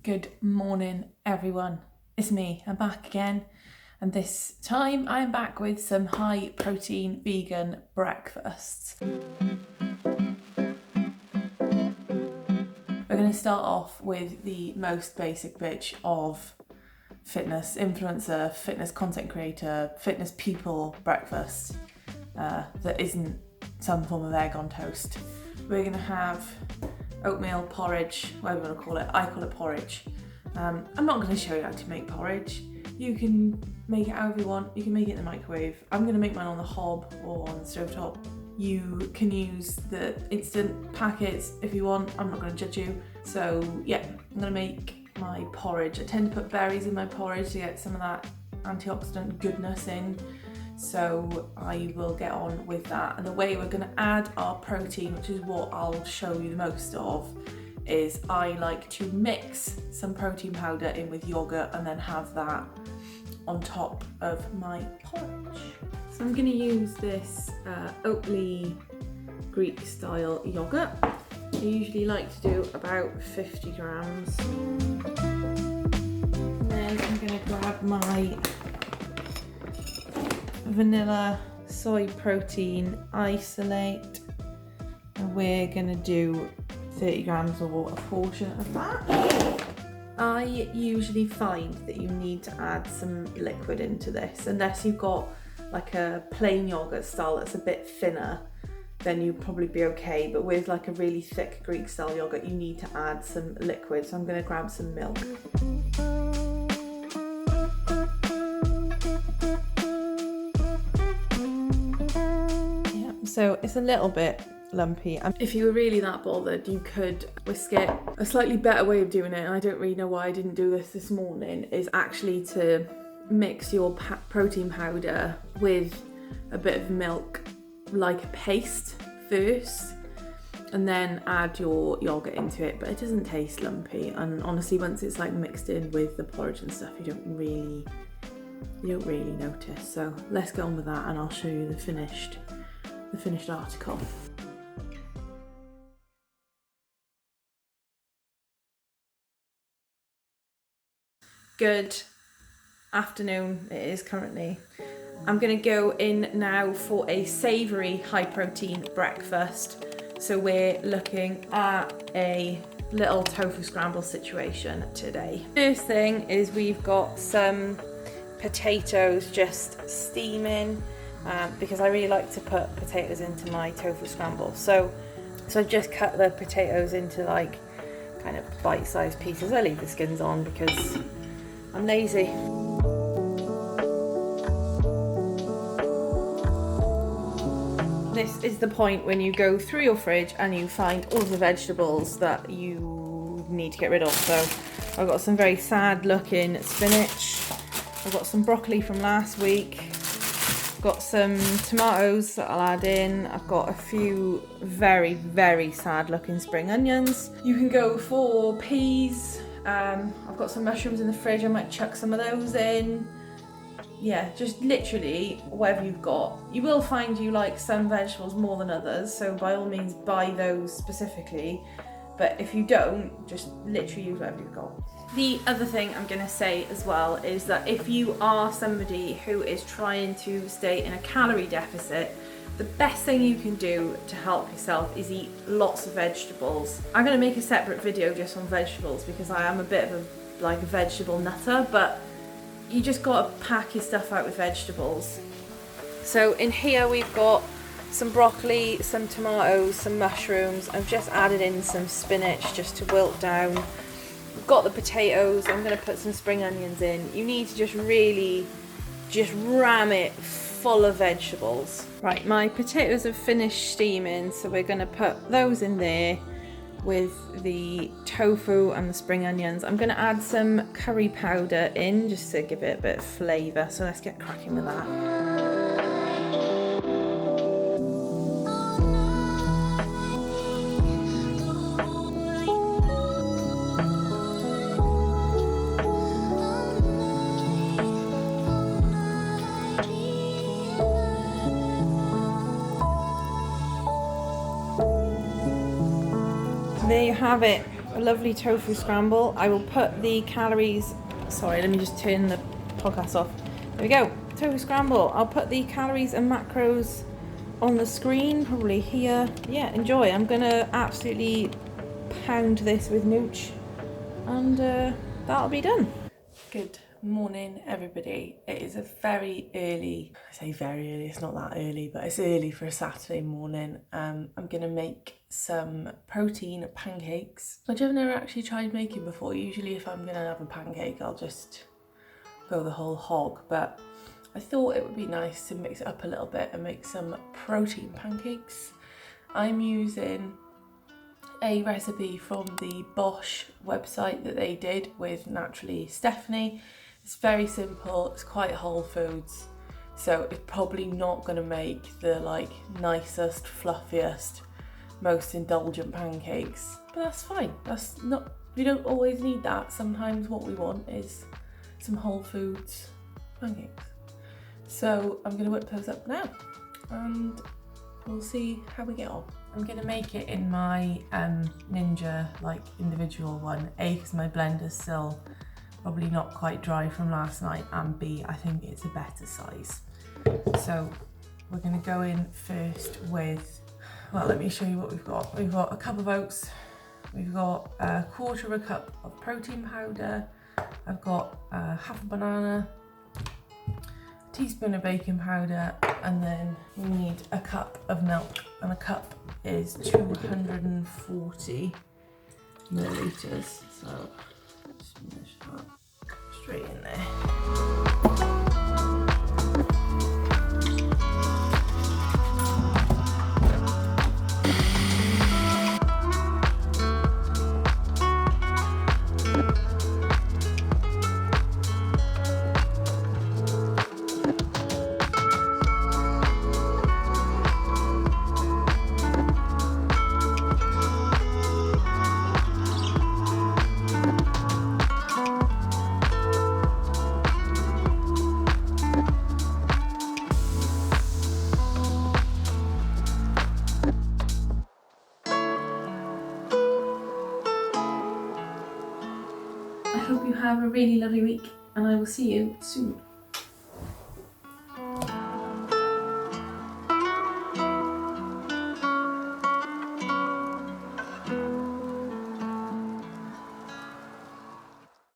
Good morning, everyone. It's me, I'm back again. And this time I'm back with some high protein vegan breakfasts. We're going to start off with the most basic bitch of fitness influencer, fitness content creator, fitness people breakfast that isn't some form of egg on toast. We're going to have oatmeal, porridge, whatever you want to call it. I call it porridge. I'm not going to show you how to make porridge. You can make it however you want. You can make it in the microwave. I'm going to make mine on the hob or on the stovetop. You can use the instant packets if you want. I'm not going to judge you. So yeah, I'm going to make my porridge. I tend to put berries in my porridge to get some of that antioxidant goodness in. So I will get on with that. And the way we're going to add our protein, which is what I'll show you the most of, is I like to mix some protein powder in with yogurt and then have that on top of my porridge. So I'm going to use this Oatly Greek style yogurt. I usually like to do about 50 grams. And then I'm going to grab my vanilla soy protein isolate, and we're going to do 30 grams or a portion of that. I usually find that you need to add some liquid into this, unless you've got like a plain yogurt style that's a bit thinner, then you'll probably be okay. But with like a really thick Greek style yogurt, you need to add some liquid. So I'm going to grab some milk. Yeah, so it's a little bit lumpy. If you were really that bothered, you could whisk it. A slightly better way of doing it, and I don't really know why I didn't do this morning, is actually to mix your protein powder with a bit of milk like a paste first, and then add your yogurt into it. But it doesn't taste lumpy, and honestly, once it's like mixed in with the porridge and stuff, you don't really notice. So let's get on with that, and I'll show you the finished article. Good afternoon, it is currently. I'm going to go in now for a savoury high protein breakfast. So we're looking at a little tofu scramble situation today. First thing is we've got some potatoes just steaming, because I really like to put potatoes into my tofu scramble. So I've just cut the potatoes into like kind of bite-sized pieces. I leave the skins on because I'm lazy. This is the point when you go through your fridge and you find all the vegetables that you need to get rid of. So I've got some very sad looking spinach. I've got some broccoli from last week. I've got some tomatoes that I'll add in. I've got a few very, very sad looking spring onions. You can go for peas. I've got some mushrooms in the fridge. I might chuck some of those in. Yeah, just literally whatever you've got. You will find you like some vegetables more than others, so by all means buy those specifically. But if you don't, just literally use whatever you've got. The other thing I'm going to say as well is that if you are somebody who is trying to stay in a calorie deficit, the best thing you can do to help yourself is eat lots of vegetables. I'm going to make a separate video just on vegetables because I am a bit of a vegetable nutter, but you just got to pack your stuff out with vegetables. So in here we've got some broccoli, some tomatoes, some mushrooms. I've just added in some spinach just to wilt down. We've got the potatoes. I'm going to put some spring onions in. You need to just really ram it full of vegetables. Right, my potatoes have finished steaming, so we're going to put those in there with the tofu and the spring onions. I'm going to add some curry powder in just to give it a bit of flavour, so let's get cracking with that. There you have it, a lovely tofu scramble. I will put the calories, sorry, let me just turn the podcast off. There we go, tofu scramble. I'll put the calories and macros on the screen, probably here. Yeah, enjoy. I'm gonna absolutely pound this with nooch, and that'll be done. Good morning, everybody. It is a very early, I say very early, it's not that early, but it's early for a Saturday morning. I'm gonna make some protein pancakes, which I've never actually tried making before. Usually if I'm gonna have a pancake, I'll just go the whole hog, but I thought it would be nice to mix it up a little bit and make some protein pancakes. I'm using a recipe from the Bosch website that they did with Naturally Stephanie. It's very simple, it's quite whole foods, so it's probably not going to make the nicest, fluffiest, most indulgent pancakes, but that's fine. That's not, we don't always need that. Sometimes what we want is some whole foods pancakes. So I'm going to whip those up now and we'll see how we get on. I'm going to make it in my Ninja individual one, A, because my blender's still probably not quite dry from last night, and B, I think it's a better size. So we're going to go in first with, well, let me show you what we've got. We've got a cup of oats, we've got a quarter of a cup of protein powder, I've got half a banana, teaspoon of baking powder, and then we need a cup of milk, and a cup is 240 millilitres, so just mash that straight in there. I hope you have a really lovely week, and I will see you soon.